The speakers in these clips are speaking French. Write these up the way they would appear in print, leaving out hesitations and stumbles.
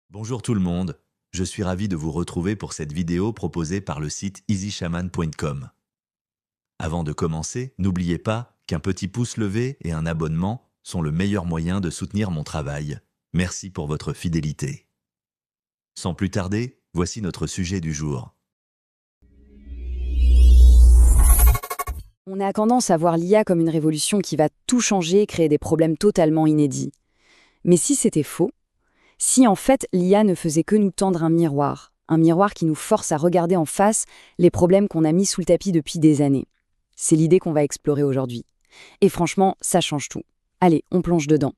Bonjour tout le monde, je suis ravi de vous retrouver pour cette vidéo proposée par le site easyshaman.com. Avant de commencer, n'oubliez pas qu'un petit pouce levé et un abonnement sont le meilleur moyen de soutenir mon travail. Merci pour votre fidélité. Sans plus tarder, voici notre sujet du jour. On a tendance à voir l'IA comme une révolution qui va tout changer et créer des problèmes totalement inédits. Mais si c'était faux, si en fait l'IA ne faisait que nous tendre un miroir qui nous force à regarder en face les problèmes qu'on a mis sous le tapis depuis des années. C'est l'idée qu'on va explorer aujourd'hui. Et franchement, ça change tout. Allez, on plonge dedans.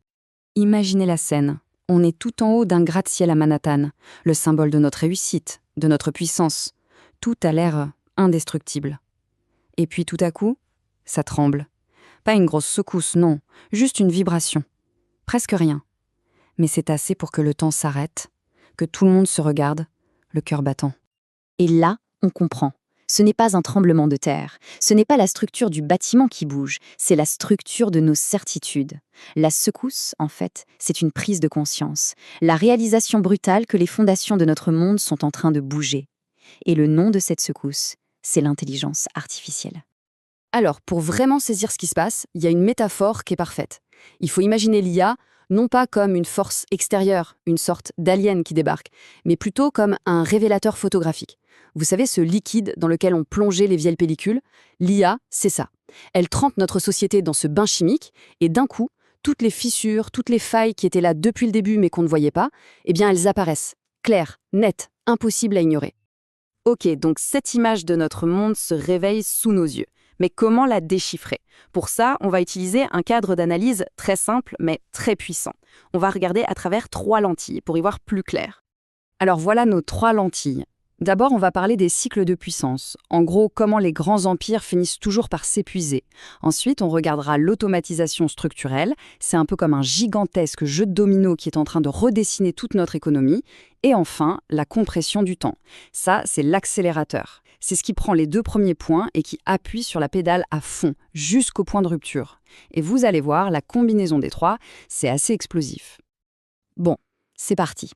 Imaginez la scène. On est tout en haut d'un gratte-ciel à Manhattan, le symbole de notre réussite, de notre puissance. Tout a l'air indestructible. Et puis tout à coup, ça tremble. Pas une grosse secousse, non, juste une vibration. Presque rien. Mais c'est assez pour que le temps s'arrête, que tout le monde se regarde, le cœur battant. Et là, on comprend. Ce n'est pas un tremblement de terre, ce n'est pas la structure du bâtiment qui bouge, c'est la structure de nos certitudes. La secousse, en fait, c'est une prise de conscience, la réalisation brutale que les fondations de notre monde sont en train de bouger. Et le nom de cette secousse, c'est l'intelligence artificielle. Alors, pour vraiment saisir ce qui se passe, il y a une métaphore qui est parfaite. Il faut imaginer l'IA non pas comme une force extérieure, une sorte d'alien qui débarque, mais plutôt comme un révélateur photographique. Vous savez, ce liquide dans lequel on plongeait les vieilles pellicules, l'IA, c'est ça. Elle trempe notre société dans ce bain chimique, et d'un coup, toutes les fissures, toutes les failles qui étaient là depuis le début mais qu'on ne voyait pas, eh bien elles apparaissent, claires, nettes, impossibles à ignorer. Ok, donc cette image de notre monde se réveille sous nos yeux. Mais comment la déchiffrer? Pour ça, on va utiliser un cadre d'analyse très simple mais très puissant. On va regarder à travers 3 lentilles pour y voir plus clair. Alors voilà nos 3 lentilles. D'abord, on va parler des cycles de puissance. En gros, comment les grands empires finissent toujours par s'épuiser. Ensuite, on regardera l'automatisation structurelle. C'est un peu comme un gigantesque jeu de dominos qui est en train de redessiner toute notre économie. Et enfin, la compression du temps. Ça, c'est l'accélérateur. C'est ce qui prend les 2 premiers points et qui appuie sur la pédale à fond, jusqu'au point de rupture. Et vous allez voir, la combinaison des 3, c'est assez explosif. Bon, c'est parti.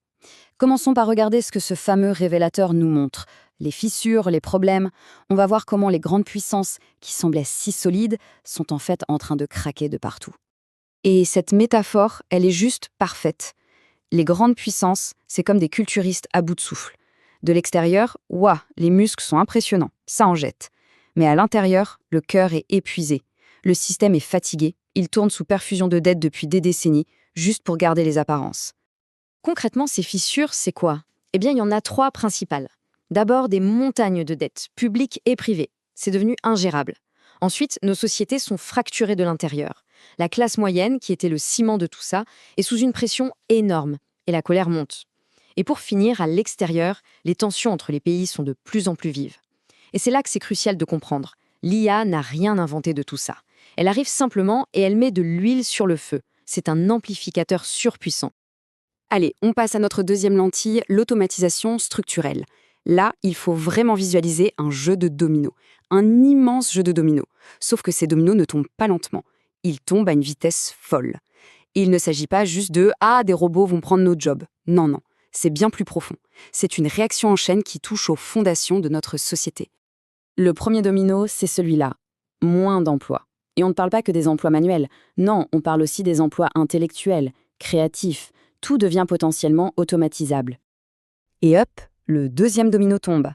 Commençons par regarder ce que ce fameux révélateur nous montre. Les fissures, les problèmes. On va voir comment les grandes puissances, qui semblaient si solides, sont en fait en train de craquer de partout. Et cette métaphore, elle est juste parfaite. Les grandes puissances, c'est comme des culturistes à bout de souffle. De l'extérieur, ouah, les muscles sont impressionnants, ça en jette. Mais à l'intérieur, le cœur est épuisé. Le système est fatigué, il tourne sous perfusion de dettes depuis des décennies, juste pour garder les apparences. Concrètement, ces fissures, c'est quoi? Eh bien, il y en a 3 principales. D'abord, des montagnes de dettes, publiques et privées. C'est devenu ingérable. Ensuite, nos sociétés sont fracturées de l'intérieur. La classe moyenne, qui était le ciment de tout ça, est sous une pression énorme, et la colère monte. Et pour finir, à l'extérieur, les tensions entre les pays sont de plus en plus vives. Et c'est là que c'est crucial de comprendre. L'IA n'a rien inventé de tout ça. Elle arrive simplement et elle met de l'huile sur le feu. C'est un amplificateur surpuissant. Allez, on passe à notre deuxième lentille, l'automatisation structurelle. Là, il faut vraiment visualiser un jeu de dominos. Un immense jeu de dominos. Sauf que ces dominos ne tombent pas lentement. Ils tombent à une vitesse folle. Et il ne s'agit pas juste de « Ah, des robots vont prendre nos jobs ». Non, non. C'est bien plus profond. C'est une réaction en chaîne qui touche aux fondations de notre société. Le premier domino, c'est celui-là. Moins d'emplois. Et on ne parle pas que des emplois manuels. Non, on parle aussi des emplois intellectuels, créatifs. Tout devient potentiellement automatisable. Et hop, le deuxième domino tombe.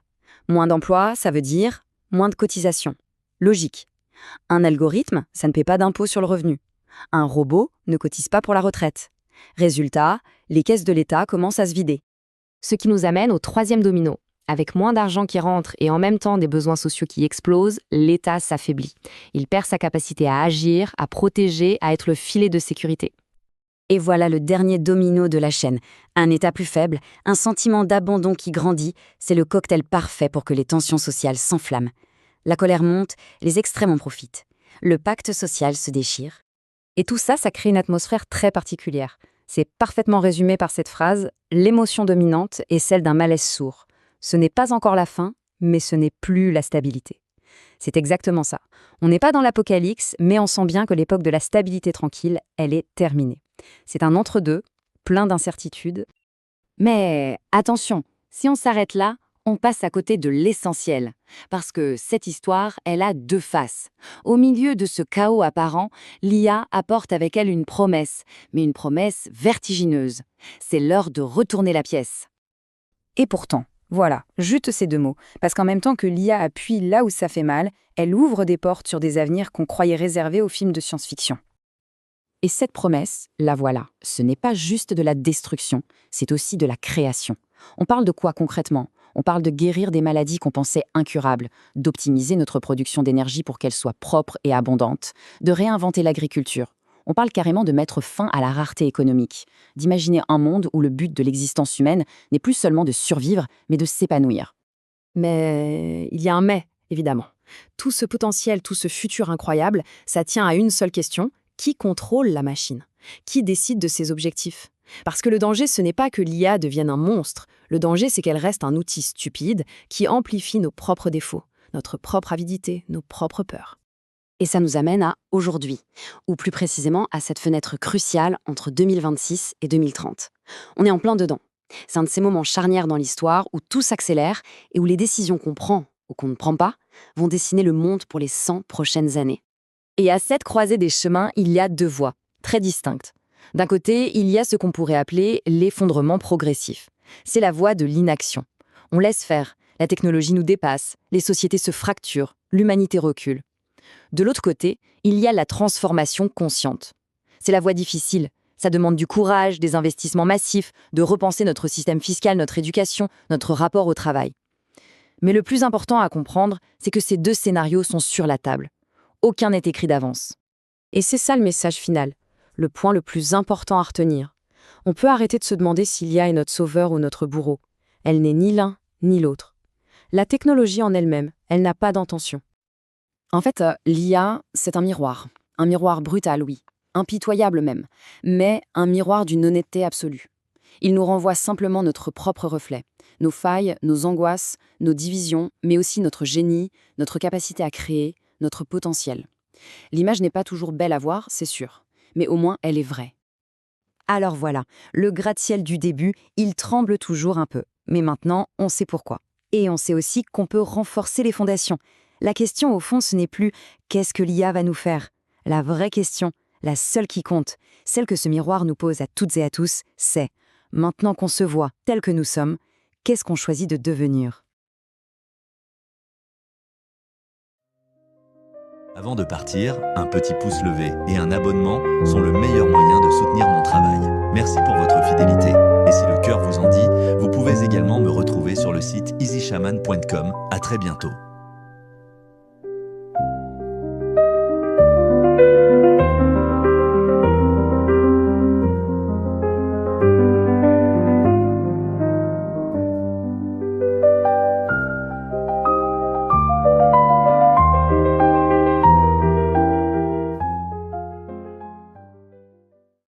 Moins d'emplois, ça veut dire moins de cotisations. Logique. Un algorithme, ça ne paie pas d'impôt sur le revenu. Un robot ne cotise pas pour la retraite. Résultat, les caisses de l'État commencent à se vider. Ce qui nous amène au 3e domino. Avec moins d'argent qui rentre et en même temps des besoins sociaux qui explosent, l'État s'affaiblit. Il perd sa capacité à agir, à protéger, à être le filet de sécurité. Et voilà le dernier domino de la chaîne. Un État plus faible, un sentiment d'abandon qui grandit, c'est le cocktail parfait pour que les tensions sociales s'enflamment. La colère monte, les extrêmes en profitent. Le pacte social se déchire. Et tout ça, ça crée une atmosphère très particulière. C'est parfaitement résumé par cette phrase « L'émotion dominante est celle d'un malaise sourd. Ce n'est pas encore la fin, mais ce n'est plus la stabilité. » C'est exactement ça. On n'est pas dans l'apocalypse, mais on sent bien que l'époque de la stabilité tranquille, elle est terminée. C'est un entre-deux, plein d'incertitudes. Mais attention, si on s'arrête là, on passe à côté de l'essentiel. Parce que cette histoire, elle a deux faces. Au milieu de ce chaos apparent, l'IA apporte avec elle une promesse, mais une promesse vertigineuse. C'est l'heure de retourner la pièce. Et pourtant, voilà, juste ces deux mots, parce qu'en même temps que l'IA appuie là où ça fait mal, elle ouvre des portes sur des avenirs qu'on croyait réservés aux films de science-fiction. Et cette promesse, la voilà. Ce n'est pas juste de la destruction, c'est aussi de la création. On parle de quoi concrètement ? On parle de guérir des maladies qu'on pensait incurables, d'optimiser notre production d'énergie pour qu'elle soit propre et abondante, de réinventer l'agriculture. On parle carrément de mettre fin à la rareté économique, d'imaginer un monde où le but de l'existence humaine n'est plus seulement de survivre, mais de s'épanouir. Mais il y a un mais, évidemment. Tout ce potentiel, tout ce futur incroyable, ça tient à une seule question. Qui contrôle la machine ? Qui décide de ses objectifs ? Parce que le danger, ce n'est pas que l'IA devienne un monstre. Le danger, c'est qu'elle reste un outil stupide qui amplifie nos propres défauts, notre propre avidité, nos propres peurs. Et ça nous amène à aujourd'hui, ou plus précisément à cette fenêtre cruciale entre 2026 et 2030. On est en plein dedans. C'est un de ces moments charnières dans l'histoire où tout s'accélère et où les décisions qu'on prend ou qu'on ne prend pas vont dessiner le monde pour les 100 prochaines années. Et à cette croisée des chemins, il y a deux voies, très distinctes. D'un côté, il y a ce qu'on pourrait appeler l'effondrement progressif. C'est la voie de l'inaction. On laisse faire, la technologie nous dépasse, les sociétés se fracturent, l'humanité recule. De l'autre côté, il y a la transformation consciente. C'est la voie difficile. Ça demande du courage, des investissements massifs, de repenser notre système fiscal, notre éducation, notre rapport au travail. Mais le plus important à comprendre, c'est que ces deux scénarios sont sur la table. Aucun n'est écrit d'avance. Et c'est ça le message final, le point le plus important à retenir. On peut arrêter de se demander si l'IA est notre sauveur ou notre bourreau. Elle n'est ni l'un ni l'autre. La technologie en elle-même, elle n'a pas d'intention. En fait, l'IA, c'est un miroir brutal, oui, impitoyable même, mais un miroir d'une honnêteté absolue. Il nous renvoie simplement notre propre reflet, nos failles, nos angoisses, nos divisions, mais aussi notre génie, notre capacité à créer, notre potentiel. L'image n'est pas toujours belle à voir, c'est sûr, mais au moins elle est vraie. Alors voilà, le gratte-ciel du début, il tremble toujours un peu, mais maintenant on sait pourquoi. Et on sait aussi qu'on peut renforcer les fondations. La question au fond, ce n'est plus « qu'est-ce que l'IA va nous faire ?» La vraie question, la seule qui compte, celle que ce miroir nous pose à toutes et à tous, c'est « maintenant qu'on se voit tel que nous sommes, qu'est-ce qu'on choisit de devenir ?» Avant de partir, un petit pouce levé et un abonnement sont le meilleur moyen de soutenir mon travail. Merci pour votre fidélité. Et si le cœur vous en dit, vous pouvez également me retrouver sur le site easyshaman.com. À très bientôt.